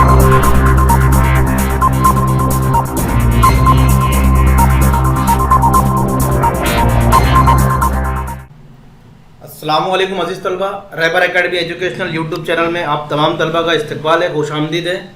अस्सलामुअलैकुम अजीज़ तलबा, रहबर academy educational YouTube channel में आप तमाम तलबा का इस्तकबाल है, खुशामदीद है।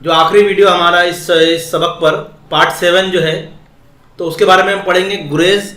जो आखिरी वीडियो हमारा इस सबक पर पार्ट 7 जो है, तो उसके बारे में हम पढ़ेंगे गुरेज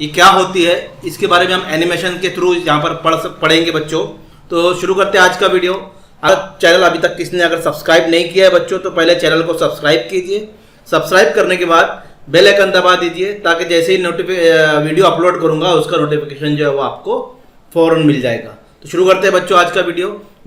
ये क्या होती है, इसके बारे में हम एनिमेशन के थ्रू यहाँ पर पढ़ेंगे बच्चों। तो शुरू करते हैं आज का वीडियो। अगर चैनल अभी तक किसी ने अगर सब्सक्राइब नहीं किया है बच्चों, तो पहले चैनल को सब्सक्राइब कीजिए। सब्सक्राइब करने के बाद बेल आइकन दबा दीजिए, ताकि जैसे ही वीडियो अपलोड करूंगा उसका नोटिफिकेशन जो है वो आपको फ़ौरन मिल जाएगा। तो शुरू करते हैं बच्चों आज का वीडियो,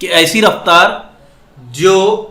कि ऐसी रफ्तार जो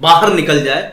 बाहर निकल जाए,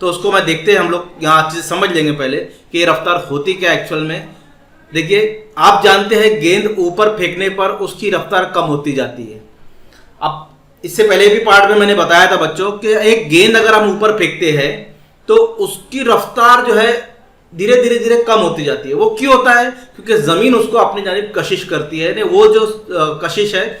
तो उसको मैं देखते हैं, हम लोग यहाँ अच्छे से समझ लेंगे पहले कि ये रफ्तार होती क्या एक्चुअल में। देखिए, आप जानते हैं गेंद ऊपर फेंकने पर उसकी रफ्तार कम होती जाती है। अब इससे पहले भी पार्ट में मैंने बताया था बच्चों कि एक गेंद अगर हम ऊपर फेंकते हैं तो उसकी रफ्तार जो है धीरे धीरे धीरे कम होती जाती है। वो क्यों होता है? क्योंकि ज़मीन उसको अपनी जानिब कशिश करती है। वो जो कशिश है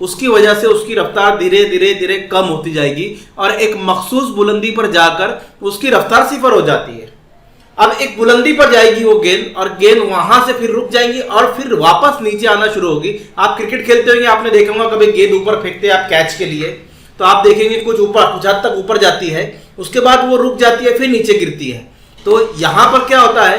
उसकी वजह से उसकी रफ्तार धीरे धीरे धीरे कम होती जाएगी और एक मखसूस बुलंदी पर जाकर उसकी रफ्तार सिफर हो जाती है। अब एक बुलंदी पर जाएगी वो गेंद, और गेंद वहां से फिर रुक जाएंगी और फिर वापस नीचे आना शुरू होगी। आप क्रिकेट खेलते होंगे, आपने देखा होगा कभी गेंद ऊपर फेंकते हैं आप कैच के लिए, तो आप देखेंगे कुछ हद तक ऊपर जाती है, उसके बाद वो रुक जाती है, फिर नीचे गिरती है। तो यहां पर क्या होता है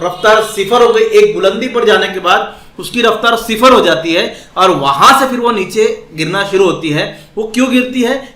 रफ्तार सिफर हो गई, एक बुलंदी पर जाने के बाद उसकी रफ्तार सिफर हो जाती है और वहां से फिर वो नीचे गिरना शुरू होती है। वो क्यों गिरती है?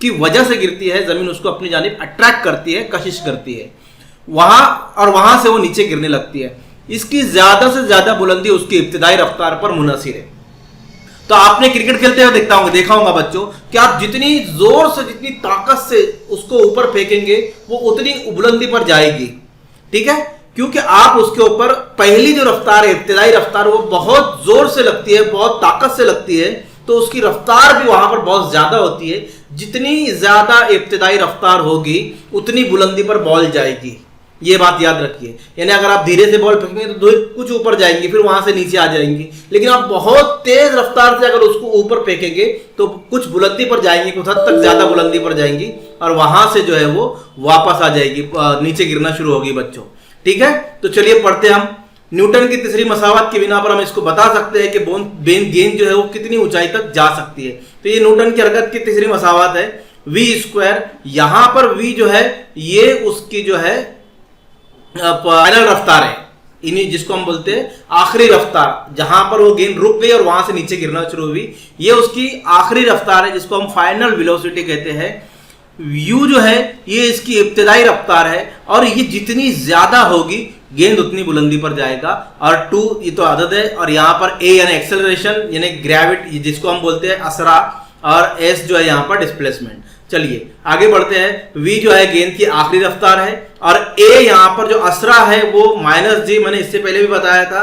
की वजह से गिरती है। जमीन उसको अपनी जानिब अट्रैक्ट करती है, कशिश करती है वहां, और वहां से वो नीचे गिरने लगती है। इसकी ज्यादा से ज्यादा बुलंदी उसकी इब्तिदाई रफ्तार पर मुनहसिर है। तो आपने क्रिकेट खेलते हुए देखा होगा बच्चों कि आप जितनी जोर से, जितनी ताकत से उसको ऊपर फेंकेंगे वो उतनी बुलंदी पर जाएगी। ठीक है, क्योंकि आप उसके ऊपर पहली जो रफ्तार है, इब्तिदाई रफ्तार, वो बहुत जोर से लगती है, बहुत ताकत से लगती है, तो उसकी रफ्तार भी वहां पर बहुत ज्यादा होती है। जितनी ज्यादा इब्तिदाई रफ्तार होगी उतनी बुलंदी पर बॉल जाएगी, ये बात याद रखिए। यानी अगर आप धीरे से बॉल फेंकेंगे तो कुछ ऊपर जाएंगी, फिर वहां से नीचे आ जाएंगी, लेकिन आप बहुत तेज रफ्तार से अगर उसको ऊपर फेंकेंगे तो कुछ बुलंदी पर जाएंगी, कुछ हद तक ज्यादा बुलंदी पर जाएंगी और वहां से जो है वो वापस आ जाएगी, नीचे गिरना शुरू होगी बच्चों। ठीक है, तो चलिए पढ़ते हैं हम। न्यूटन की तीसरी मसावत की बिना पर हम इसको बता सकते हैं कि गेंद जो है वो कितनी ऊंचाई तक जा सकती है। तो ये न्यूटन की हरकत की तीसरी मसावत है, v²। यहां पर v जो है ये उसकी जो है फाइनल रफ्तार है, इन्हीं जिसको हम बोलते हैं आखिरी रफ्तार, जहां पर वो गेंद रुक गई और वहां से नीचे गिरना शुरू हुई, ये उसकी आखिरी रफ्तार है, जिसको हम फाइनल वेलोसिटी कहते हैं। u जो है ये इसकी इब्तिदाई रफ्तार है, और ये जितनी ज्यादा होगी गेंद उतनी बुलंदी पर जाएगा। और 2 ये तो आदत है, और यहाँ पर a यानी एक्सेलरेशन यानी ग्रेविटी जिसको हम बोलते हैं असरा, और s जो है यहाँ पर डिस्प्लेसमेंट। चलिए आगे बढ़ते हैं। v जो है गेंद की आखिरी रफ्तार है, और a यहाँ पर जो असरा है वो -g, मैंने इससे पहले भी बताया था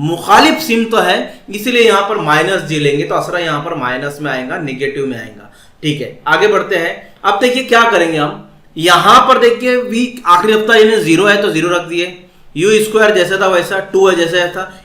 मुखालिफ सिमत तो है, इसलिए यहाँ पर -g लेंगे, तो असरा यहाँ पर माइनस में आएगा, निगेटिव में आएगा। ठीक है, आगे बढ़ते हैं। अब देखिए क्या करेंगे हम, यहां पर देखिए v आखिरी रफ्तार यानी 0 है तो 0 रख दिए, u² जैसा था वैसा, 2 है जैसा था,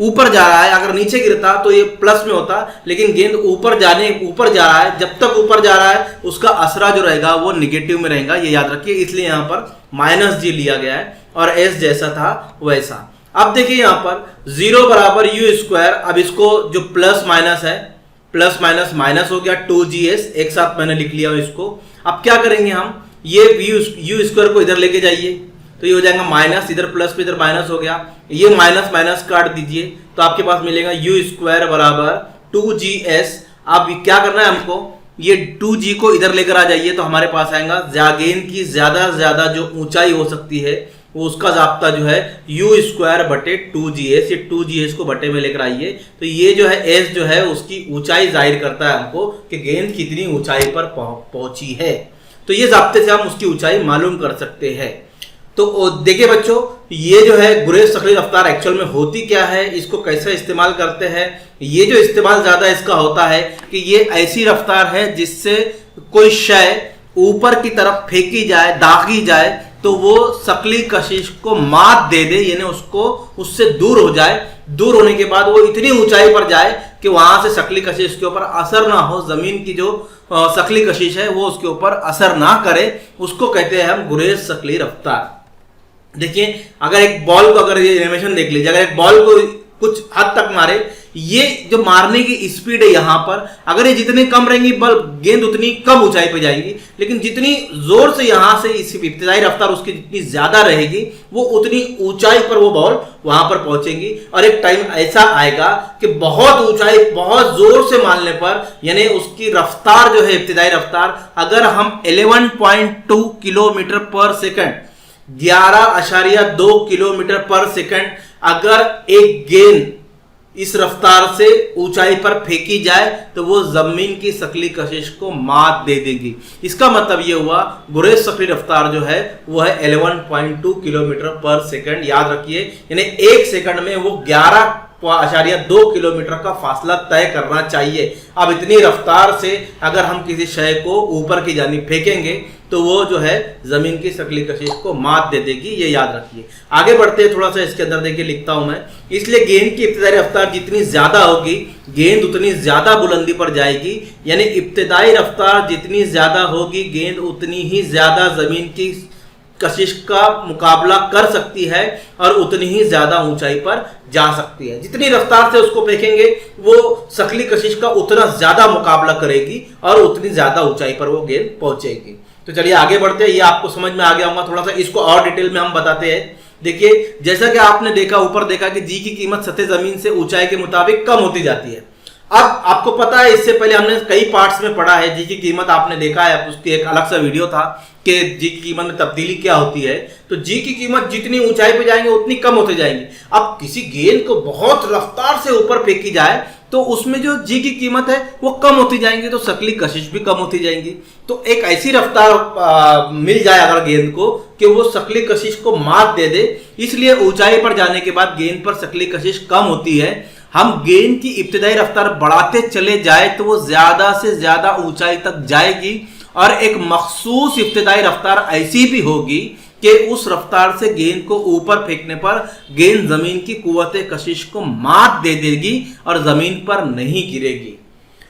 ऊपर जा रहा है। अगर नीचे गिरता तो ये प्लस में होता, लेकिन गेंद ऊपर जा रहा है, जब तक ऊपर जा रहा है उसका असरा जो रहेगा वो निगेटिव में रहेगा, ये याद रखिए, इसलिए यहाँ पर -g लिया गया है, और s जैसा था वैसा। अब देखिए यहाँ पर 0 बराबर u²। अब इसको जो प्लस माइनस है, प्लस माइनस माइनस हो गया, 2gs एक साथ मैंने लिख लिया इसको। अब क्या करेंगे हम, ये u² को इधर लेके जाइए तो ये हो जाएगा माइनस, इधर प्लस पे इधर माइनस हो गया, ये माइनस माइनस काट दीजिए तो आपके पास मिलेगा u² बराबर 2gs। अब क्या करना है हमको, ये 2g को इधर लेकर आ जाइए तो हमारे पास आएगा गेंद की ज्यादा से ज्यादा जो ऊंचाई हो सकती है वो उसका जाब्ता जो है u² बटे 2gs, ये 2gs को बटे में लेकर आइए तो ये जो है s जो है उसकी ऊंचाई जाहिर करता है हमको कि गेंद कितनी ऊंचाई पर पहुंची है। तो ये ज़ाब्ते से हम उसकी ऊंचाई मालूम कर सकते हैं। तो देखिए बच्चों, ये जो है गुरेज सकली रफ्तार एक्चुअल में होती क्या है, इसको कैसे इस्तेमाल करते हैं। ये जो इस्तेमाल ज़्यादा इसका होता है कि ये ऐसी रफ्तार है जिससे कोई शय ऊपर की तरफ फेंकी जाए, दागी जाए, तो वो सकली कशिश को मात दे दे, यानी उसको उससे दूर हो जाए। दूर होने के बाद वो इतनी ऊंचाई पर जाए कि वहां से सकली कशिश के ऊपर असर ना हो, जमीन की जो सकली कशिश है वो उसके ऊपर असर ना करे, उसको कहते हैं हम गुरेज सकली रफ्तार। देखिए, अगर एक बॉल को, अगर ये एनिमेशन देख लीजिए, अगर एक बॉल को कुछ हद तक मारे, ये जो मारने की स्पीड है यहाँ पर, अगर ये जितनी कम रहेंगी बल गेंद उतनी कम ऊंचाई पे जाएगी, लेकिन जितनी जोर से यहाँ से इस इब्तिदाई रफ्तार उसकी जितनी ज्यादा रहेगी वो उतनी ऊंचाई पर वो बॉल वहां पर पहुंचेगी। और एक टाइम ऐसा आएगा कि बहुत ऊंचाई, बहुत जोर से मारने पर, यानी उसकी रफ्तार जो है इब्तिदाई रफ्तार, अगर हम 11.2 किलोमीटर पर सेकंड, 11.2 किलोमीटर पर सेकंड अगर एक गेंद इस रफ्तार से ऊंचाई पर फेंकी जाए तो वो जमीन की सकली कशिश को मात दे देगी। इसका मतलब ये हुआ गुरेज सकली रफ्तार जो है वो है 11.2 किलोमीटर पर सेकंड। याद रखिए, यानी एक सेकंड में वो 11.2 किलोमीटर का फासला तय करना चाहिए। अब इतनी रफ्तार से अगर हम किसी शय को ऊपर की जानिब फेंकेंगे तो वो जो है जमीन की सकली कशिश को मात दे देगी, ये याद रखिए। आगे बढ़ते हैं, थोड़ा सा इसके अंदर देखिए लिखता हूं मैं। इसलिए गेंद की इब्तिदाई रफ्तार जितनी ज्यादा होगी गेंद उतनी ज्यादा बुलंदी पर जाएगी, यानी इब्तिदाई रफ्तार जितनी ज्यादा होगी गेंद उतनी ही ज्यादा जमीन की कशिश का मुकाबला कर सकती है और उतनी ही ज्यादा ऊंचाई पर जा सकती है। जितनी रफ्तार से उसको फेंकेंगे वो सकली कशिश का उतना ज्यादा मुकाबला करेगी और उतनी ज्यादा ऊंचाई पर वो गेंद पहुंचेगी। तो चलिए आगे बढ़ते हैं, ये आपको समझ में आ गया होगा। थोड़ा सा इसको और डिटेल में हम बताते हैं। देखिए, जैसा कि आपने देखा, ऊपर देखा कि जी की कीमत सतह जमीन से ऊंचाई के मुताबिक कम होती जाती है। अब आपको पता है, इससे पहले हमने कई पार्ट्स में पढ़ा है, जी की कीमत आपने देखा है, उसकी एक अलग सा वीडियो था कि जी की कीमत में तब्दीली क्या होती है। तो जी की कीमत जितनी ऊंचाई पे जाएंगे उतनी कम होते जाएंगी। अब किसी गेंद को बहुत रफ्तार से ऊपर फेंकी जाए तो उसमें जो जी की कीमत है वो कम होती जाएंगी, तो सकली कशिश भी कम होती जाएंगी। तो एक ऐसी रफ्तार मिल जाए अगर गेंद को कि वो सकली कशिश को मात दे दे, इसलिए ऊंचाई पर जाने के बाद गेंद पर सकली कशिश कम होती है। हम गेंद की इब्तिदाई रफ्तार बढ़ाते चले जाए तो वो ज्यादा से ज्यादा ऊंचाई तक जाएगी, और एक मखसूस इब्तिदाई रफ्तार ऐसी भी होगी कि उस रफ्तार से गेंद को ऊपर फेंकने पर गेंद जमीन की कुव्वते कशिश को मात दे देगी और जमीन पर नहीं गिरेगी।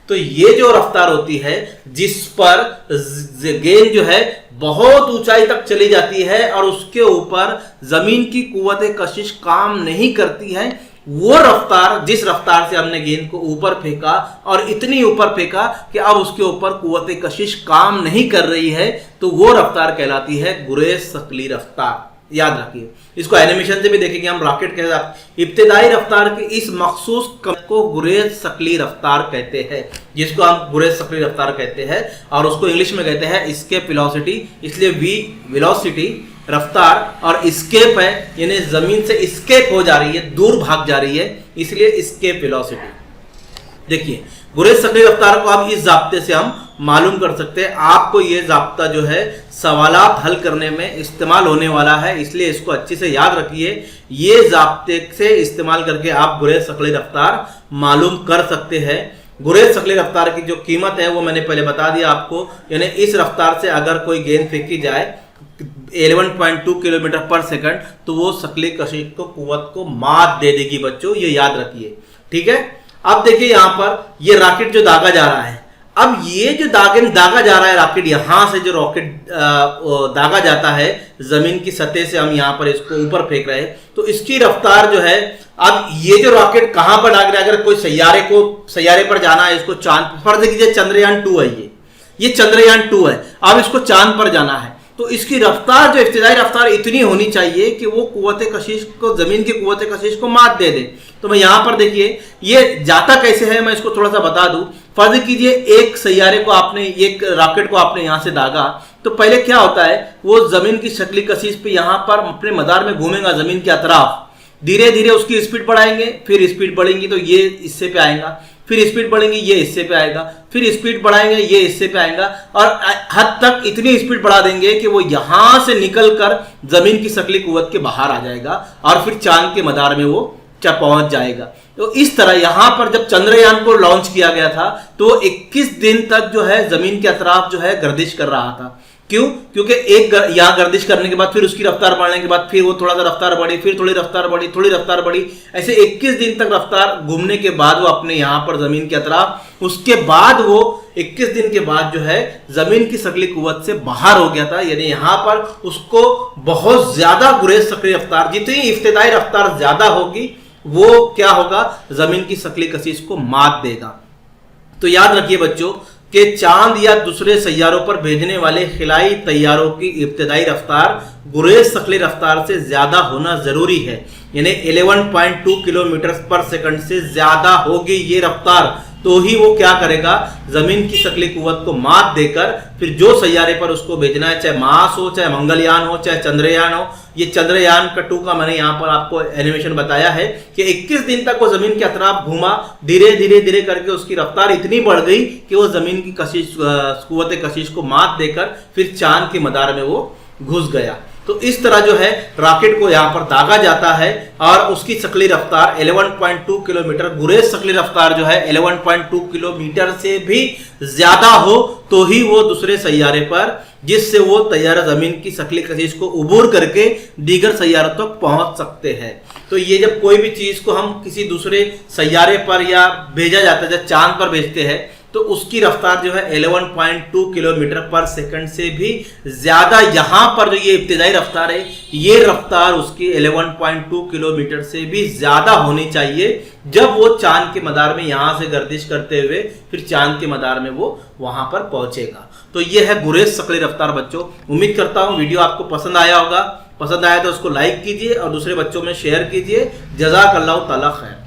तो ये जो रफ्तार होती है जिस पर गेंद जो है बहुत ऊंचाई तक चली जाती है और उसके ऊपर जमीन की कुव्वते कशिश काम नहीं करती है, वो रफ्तार, जिस रफ्तार से हमने गेंद को ऊपर फेंका और इतनी ऊपर फेंका कि अब उसके ऊपर कुव्वते कशिश काम नहीं कर रही है, तो वो रफ्तार कहलाती है गुरेज सकली रफ्तार। याद रखिए, इसको एनिमेशन से भी देखेंगे हम। रॉकेट के साथ इब्तिदाई रफ्तार की इस मखसूस को गुरेज सकली रफ्तार कहते हैं, जिसको हम गुरेज सकली रफ्तार कहते हैं, और उसको इंग्लिश में कहते हैं एस्केप वेलोसिटी। इसलिए वी वेलोसिटी रफ्तार और एस्केप है, यानी जमीन से एस्केप हो जा रही है, दूर भाग जा रही है, इसलिए एस्केप वेलोसिटी। देखिए, गुरेज सकली रफ्तार को अब इस जाब्ते से हम मालूम कर सकते हैं। आपको ये जाब्ता जो है सवालात हल करने में इस्तेमाल होने वाला है, इसलिए इसको अच्छे से याद रखिए। ये जाब्ते से इस्तेमाल करके आप गुरेज सकली रफ्तार मालूम कर सकते हैं। गुरेज सकली रफ्तार की जो कीमत है वो मैंने पहले बता दिया आपको, यानी इस रफ्तार से अगर कोई गेंद फेंकी जाए 11.2 किलोमीटर पर सेकंड तो वो सकली कशिश को कुव्वत को मात दे देगी बच्चों, ये याद रखिए। ठीक है, अब देखिए यहाँ पर ये रॉकेट जो दागा जा रहा है, अब ये जो दागा जा रहा है रॉकेट, यहां से जो रॉकेट दागा जाता है जमीन की सतह से, हम यहां पर इसको ऊपर फेंक रहे हैं, तो इसकी रफ्तार जो है, अब ये जो रॉकेट कहां पर दाग रहा है, अगर कोई सैयारे पर जाना है, इसको चांद, फर्ज कीजिए चंद्रयान 2 है, ये चंद्रयान 2 है, अब इसको चांद पर जाना है, तो इसकी रफ्तार जो इब्तिदाई रफ्तार इतनी होनी चाहिए कि वो कुव्वते कशिश को, जमीन की कुव्वते कशिश को मात दे दे। तो मैं यहां पर देखिए ये जाता कैसे है, मैं इसको थोड़ा सा बता दूं। फर्ज कीजिए एक सैयारे को आपने, एक रॉकेट को आपने यहां से दागा, तो पहले क्या होता है, वो जमीन की शक्ली कशिश पे यहां पर अपने मदार में घूमेगा जमीन के अतराफ, धीरे धीरे उसकी स्पीड बढ़ाएंगे, फिर स्पीड बढ़ेंगी तो ये इससे पे आएगा, फिर स्पीड बढ़ेंगी ये हिस्से पे आएगा, फिर स्पीड बढ़ाएंगे ये हिस्से पे आएगा, और हद तक इतनी स्पीड बढ़ा देंगे कि वो यहां से निकलकर जमीन की शकली कुव्वत के बाहर आ जाएगा और फिर चांद के मदार में वो पहुंच जाएगा। तो इस तरह यहां पर जब चंद्रयान को लॉन्च किया गया था तो 21 दिन तक जो है जमीन के अतराफ जो है गर्दिश कर रहा था। क्यों? क्योंकि एक यहां गर्दिश करने के बाद फिर उसकी रफ्तार बढ़ने के बाद फिर वो थोड़ा सा रफ्तार बढ़ी, फिर थोड़ी रफ्तार बढ़ी, थोड़ी रफ्तार बढ़ी, ऐसे 21 दिन तक रफ्तार घूमने के बाद वो अपने यहां पर जमीन के अतराफ, उसके बाद वो 21 दिन के बाद जो है जमीन की शकली कुव्वत से बाहर हो गया था। यानी यहां पर उसको बहुत ज्यादा गुरेज शकली रफ्तार, जितनी इब्तिदाई रफ्तार ज्यादा होगी वो क्या होगा, जमीन की शकली कशिश को मात देगा। तो याद रखिए बच्चों कि चांद या दूसरे सैयारों पर भेजने वाले खिलाई तैयारों की इब्तिदाई रफ्तार गुरेज शकली रफ्तार से ज्यादा होना जरूरी है। यानी 11.2 किलोमीटर पर सेकंड से ज्यादा होगी ये रफ्तार, तो ही वो क्या करेगा, जमीन की शकली कुव्वत को मात देकर फिर जो सैयारे पर उसको भेजना है, चाहे मार्स हो, चाहे मंगलयान हो, चाहे चंद्रयान हो। ये चंद्रयान का 2 का मैंने यहाँ पर आपको एनिमेशन बताया है कि 21 दिन तक वो जमीन के अतराफ घूमा, धीरे धीरे धीरे करके उसकी रफ्तार इतनी बढ़ गई कि वो जमीन की कशिश कुव्वत कशिश को मात देकर फिर चांद के मदार में वो घुस गया। तो इस तरह जो है रॉकेट को यहाँ पर दागा जाता है और उसकी शकली रफ्तार 11.2 किलोमीटर, गुरेज शकली रफ्तार जो है 11.2 किलोमीटर से भी ज्यादा हो तो ही वो दूसरे सैयारे पर, जिससे वो तैयारा जमीन की शकली कशिश को उबूर करके दीगर सैयारों तक पहुंच सकते हैं। तो ये जब कोई भी चीज को हम किसी दूसरे सैयारे पर या भेजा जाता है, जब चांद पर भेजते हैं, तो उसकी रफ्तार जो है 11.2 किलोमीटर पर सेकंड से भी ज्यादा, यहां पर जो ये इब्तिदाई रफ्तार है ये रफ्तार उसकी 11.2 किलोमीटर से भी ज्यादा होनी चाहिए जब वो चांद के मदार में यहां से गर्दिश करते हुए फिर चांद के मदार में वो वहां पर पहुंचेगा। तो ये है गुरेज शकली रफ्तार बच्चों। उम्मीद करता हूं वीडियो आपको पसंद आया होगा। पसंद आया तो उसको लाइक कीजिए और दूसरे बच्चों में शेयर कीजिए। जज़ाकल्लाहु ताला खैर।